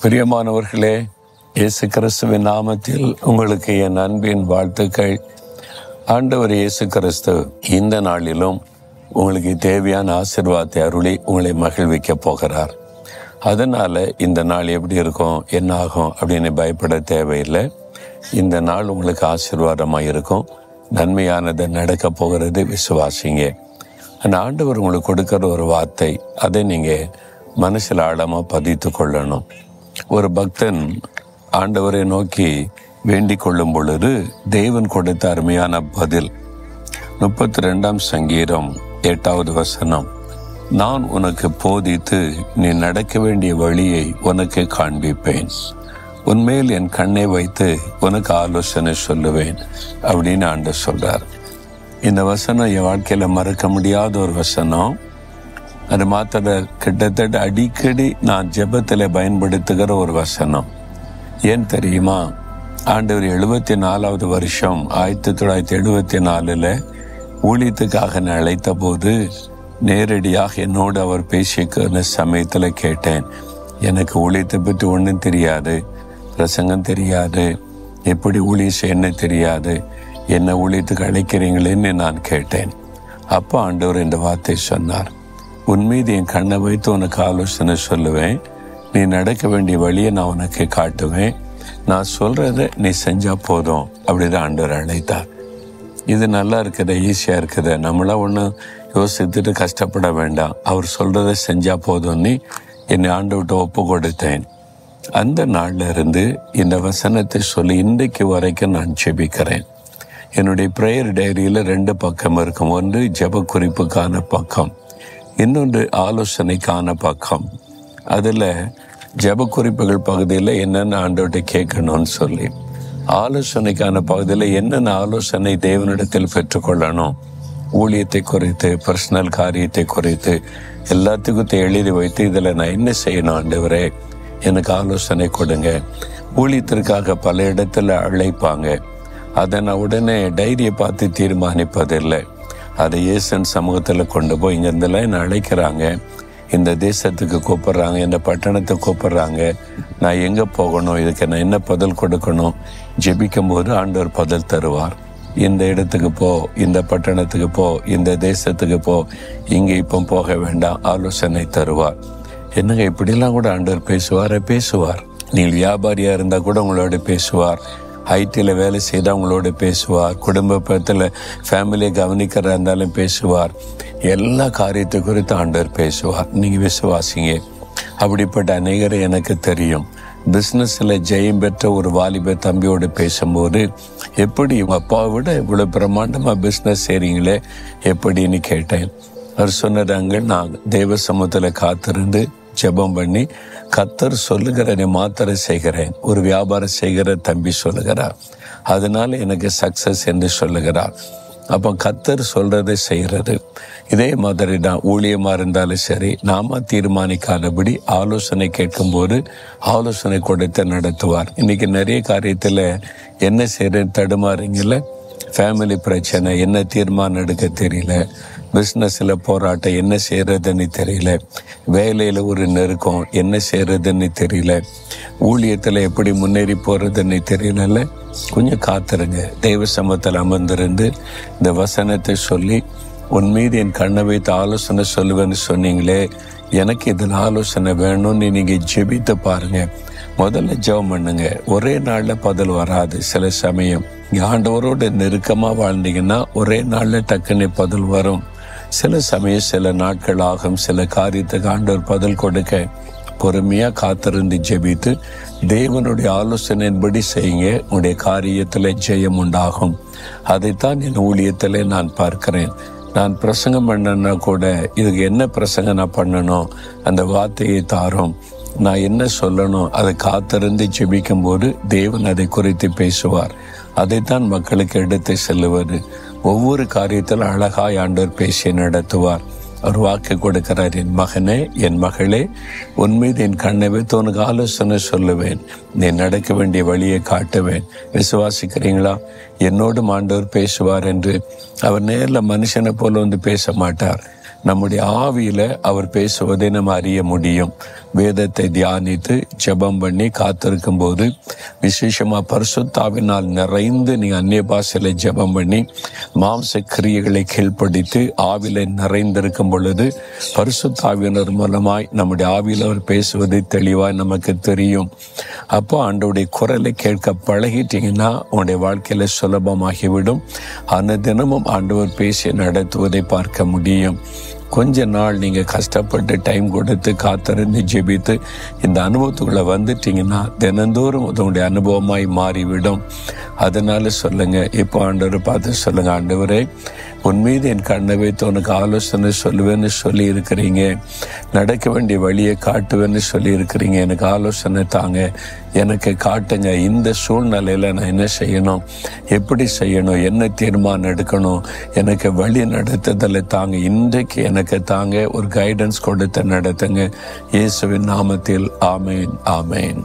பிரியமானவர்களே, இயேசு கிறிஸ்துவின் நாமத்தில் உங்களுக்கு என் அன்பின் வாழ்த்துக்கள். ஆண்டவர் இயேசு கிறிஸ்து இந்த நாளிலும் உங்களுக்கு தேவையான ஆசீர்வாதத்தை அருளி உங்களை மகிழ்விக்க போகிறார். அதனால் இந்த நாள் எப்படி இருக்கும், என்ன ஆகும் அப்படின்னு பயப்பட தேவையில்லை. இந்த நாள் உங்களுக்கு ஆசீர்வாதமாக இருக்கும். நன்மையானது நடக்க போகிறது, விசுவாசிங்க. அந்த ஆண்டவர் உங்களுக்கு கொடுக்குற ஒரு வார்த்தை, அதை நீங்கள் மனசில் ஆழமாக பதித்து கொள்ளணும். ஒரு பக்தன் ஆண்டவரை நோக்கி வேண்டிக் கொள்ளும் பொழுது தேவன் கொடுத்த அருமையான பதில் 32ஆம் சங்கீதம் 8வது வசனம், நான் உனக்கு போதித்து நீ நடக்க வேண்டிய வழியை உனக்கு காண்பிப்பேன், உன்மேல் என் கண்ணை வைத்து உனக்கு ஆலோசனை சொல்லுவேன் அப்படின்னு ஆண்டவர் சொல்றார். இந்த வசனம் என் வாழ்க்கையில மறக்க முடியாத ஒரு வசனம். அது மாத்திர கிட்டத்தட்ட அடிக்கடி நான் ஜெபத்தில் பயன்படுத்துகிற ஒரு வசனம். ஏன் தெரியுமா? ஆண்டவர் 74வது வருஷம் 1974 ஊழியத்துக்காக நான் அழைத்த போது நேரடியாக என்னோடு அவர் பேசிக்கிற சமயத்தில் கேட்டேன். எனக்கு ஊழியத்தை பற்றி ஒன்றும் தெரியாது, பிரசங்கம் தெரியாது, எப்படி ஊழியம் செய்யணும் தெரியாது, என்ன ஊழியத்துக்கு அழைக்கிறீங்களேன்னு நான் கேட்டேன். அப்போ ஆண்டவர் இந்த வார்த்தை சொன்னார், உன் மீது என் கண்ணை வைத்து உனக்கு ஆலோசனை சொல்லுவேன், நீ நடக்க வேண்டிய வழியை நான் உனக்கு காட்டுவேன், நான் சொல்கிறத நீ செஞ்சால் போதும் அப்படிதான் ஆண்டவர் அழைத்தார். இது நல்லா இருக்குது, ஈஸியாக இருக்குது, நம்மளாம் ஒன்றும் யோசித்துட்டு கஷ்டப்பட வேண்டாம், அவர் சொல்கிறத செஞ்சால் போதும்னு என்னை ஆண்டவர்கிட்ட ஒப்பு கொடுத்தேன். அந்த நாளில் இருந்து இந்த வசனத்தை சொல்லி இன்றைக்கு வரைக்கும் நான் ஜெபிக்கிறேன். என்னுடைய ப்ரேயர் டைரியில் 2 பக்கம் இருக்கும். ஒன்று ஜெப குறிப்புக்கான பக்கம், இன்னொன்று ஆலோசனைக்கான பக்கம். அதில் ஜெப குறிப்புகள் பகுதியில் என்னென்ன ஆண்டவர்கிட்ட கேட்கணும்னு சொல்லி, ஆலோசனைக்கான பகுதியில் என்னென்ன ஆலோசனை தேவனிடத்தில் பெற்றுக்கொள்ளணும், ஊழியத்தை குறித்து, பர்சனல் காரியத்தை குறித்து எல்லாத்துக்கும் எழுதி வைத்து இதில் நான் என்ன செய்யணும் ஆண்டவரே, எனக்கு ஆலோசனை கொடுங்க. ஊழியத்திற்காக பல இடத்துல அழைப்பாங்க, அதை நான் உடனே டைரியை பார்த்து தீர்மானிப்பதில்லை. அதை இயேசன் சமூகத்தில் கொண்டு போய் இங்கேருந்தெல்லாம் என்னை அழைக்கிறாங்க, இந்த தேசத்துக்கு கூப்பிட்றாங்க, இந்த பட்டணத்தை கூப்பிட்றாங்க, நான் எங்கே போகணும், இதுக்கு நான் என்ன பதில் கொடுக்கணும், ஜெபிக்கும் போது ஆண்டவர் பதில் தருவார். இந்த இடத்துக்கு போ, இந்த பட்டணத்துக்கு போ, இந்த தேசத்துக்கு போ, இங்கே இப்போ போக வேண்டாம், ஆலோசனை தருவார். என்னங்க இப்படிலாம் கூட ஆண்டவர் பேசுவார். நீங்கள் வியாபாரியாக இருந்தால் கூட உங்களோட பேசுவார், ஐடியில் வேலை செய்தால் உங்களோட பேசுவார், குடும்பத்தில் ஃபேமிலியை கவனிக்கிறதா இருந்தாலும் பேசுவார், எல்லா காரியத்தை குறித்து ஆண்டவர் பேசுவார். நீங்கள் விசுவாசிங்க. அப்படிப்பட்ட அநேகரை எனக்கு தெரியும். பிஸ்னஸில் ஜெயம் பெற்ற ஒரு வாலிப தம்பியோடு பேசும்போது, எப்படி உங்கள் அப்பாவை விட இவ்வளோ பிரம்மாண்டமாக பிஸ்னஸ் செய்கிறீங்களே எப்படின்னு கேட்டேன். அவர் சொன்னதாங்க, நான் தெய்வ சமூகத்தில் காத்திருந்து ஜெபம் பண்ணி கர்த்தர் சொல்லுகிறதை மாத்திரம் செய்கிறேன். ஒரு வியாபாரம் செய்கிற தம்பி சொல்லுகிறார், அதனால எனக்கு சக்சஸ் என்று சொல்லுகிறார். அப்போ கர்த்தர் சொல்றதை செய்கிறது. இதே மாதிரி தான் ஊழியமாக இருந்தாலும் சரி, நாம தீர்மானிக்காதபடி ஆலோசனை கேட்கும்போது ஆலோசனை கொடுத்து நடத்துவார். இன்னைக்கு நிறைய காரியத்தில் என்ன செய்யறது தடுமாறுங்கள, ஃபேமிலி பிரச்சனை, என்ன தீர்மானம் எடுக்க தெரியல, பிஸ்னஸில் போராட்டம், என்ன செய்கிறதுன்னு தெரியல, வேலையில் ஒரு நெருக்கம், என்ன செய்கிறதுன்னு தெரியல, ஊழியத்தில் எப்படி முன்னேறி போகிறதுன்னு தெரியல. கொஞ்சம் காத்துருங்க. தெய்வ சமூகத்தில் அமர்ந்திருந்து இந்த வசனத்தை சொல்லி, உன் மீது என் கண்ணை வைத்து ஆலோசனை சொல்லுவேன்னு சொன்னீங்களே, எனக்கு இதில் ஆலோசனை வேணும்னு நீங்கள் ஜெபித்து பாருங்க. முதல்ல ஜெபம் பண்ணுங்க. ஒரே நாளில் பதில் வராது. சில சமயம் ஆண்டவரோட நெருக்கமாக வாழ்ந்தீங்கன்னா ஒரே நாளில் டக்குன்னு பதில் வரும். சில சமயம் சில நாட்கள் ஆகும். சில காரியத்துக்கு ஆண்டவர் பதில் கொடுக்க பொறுமையாக காத்திருந்து ஜெபித்து தேவனுடைய ஆலோசனையின்படி செய்யுங்க. உங்களுடைய காரியத்தில் ஜெயம் உண்டாகும். அதைத்தான் என் ஊழியத்தில் நான் பார்க்கிறேன். நான் பிரசங்கம் பண்ணனா கூட, இதுக்கு என்ன பிரசங்கம் நான் பண்ணணும், அந்த வார்த்தையை தாரும், நான் என்ன சொல்லணும், அதை காத்திருந்து ஜெபிக்கும் போது தேவன் அதை குறித்து பேசுவார். அதைத்தான் மக்களுக்கு எடுத்து செல்லுவது. ஒவ்வொரு காரியத்தில் அழகாய் ஆண்டவர் பேசி நடத்துவார். ஒரு வாக்கு கொடுக்கிறார், என் மகனே, என் மகளே, உன் மீது என் கண்ணை வைத்து உனக்கு ஆலோசனை சொல்லுவேன், நீ நடக்க வேண்டிய வழியை காட்டுவேன். விசுவாசிக்கிறீங்களா? என்னோடும் ஆண்டவர் பேசுவார் என்று. அவர் நேரில் மனுஷனை போல வந்து பேச மாட்டார். நம்முடைய ஆவியில அவர் பேசுவதை நம்ம அறிய முடியும். வேதத்தை தியானித்து ஜெபம் பண்ணி காத்திருக்கும் போது, விசேஷமா பரிசுத்தாவினால் நிறைந்து நீங்க அந்நிய பாஷையில ஜெபம் பண்ணி மாம்ச கிரியைகளை கீழ்ப்படுத்தி ஆவில நிறைந்திருக்கும் பொழுது பரிசுத்தாவினர் மூலமாய் நம்முடைய ஆவியில் அவர் பேசுவது தெளிவாய் நமக்கு தெரியும். அப்போ ஆண்டவருடைய குரலை கேட்க பழகிட்டீங்கன்னா உங்களுடைய வாழ்க்கையில சுலபமாகிவிடும். அந்த தினமும் ஆண்டவர் பேசி நடத்துவதை பார்க்க முடியும். கொஞ்ச நாள் நீங்கள் கஷ்டப்பட்டு டைம் கொடுத்து காத்திருந்து ஜெபித்து இந்த அனுபவத்துக்குள்ளே வந்துட்டீங்கன்னா தினந்தோறும் உங்களுடைய அனுபவமாய் மாறிவிடும். அதனால சொல்லுங்க, இப்போ ஆண்டவரை பார்த்து சொல்லுங்க, ஆண்டவரே உன் மீது என் கண்ணை வைத்து உனக்கு ஆலோசனை சொல்லுவேன்னு சொல்லி இருக்கிறீங்க, நடக்க வேண்டிய வழியை காட்டுவேன்னு சொல்லி இருக்கிறீங்க, எனக்கு ஆலோசனை தாங்க, எனக்கு காட்டுங்க. இந்த சூழ்நிலையில் நான் என்ன செய்யணும், எப்படி செய்யணும், என்ன தீர்மானம் எடுக்கணும், எனக்கு வழி நடத்துதலை தாங்க, இன்றைக்கு எனக்கு தாங்க, ஒரு கைடன்ஸ் கொடுத்து நடத்துங்க. இயேசுவின் நாமத்தில் ஆமேன், ஆமேன்.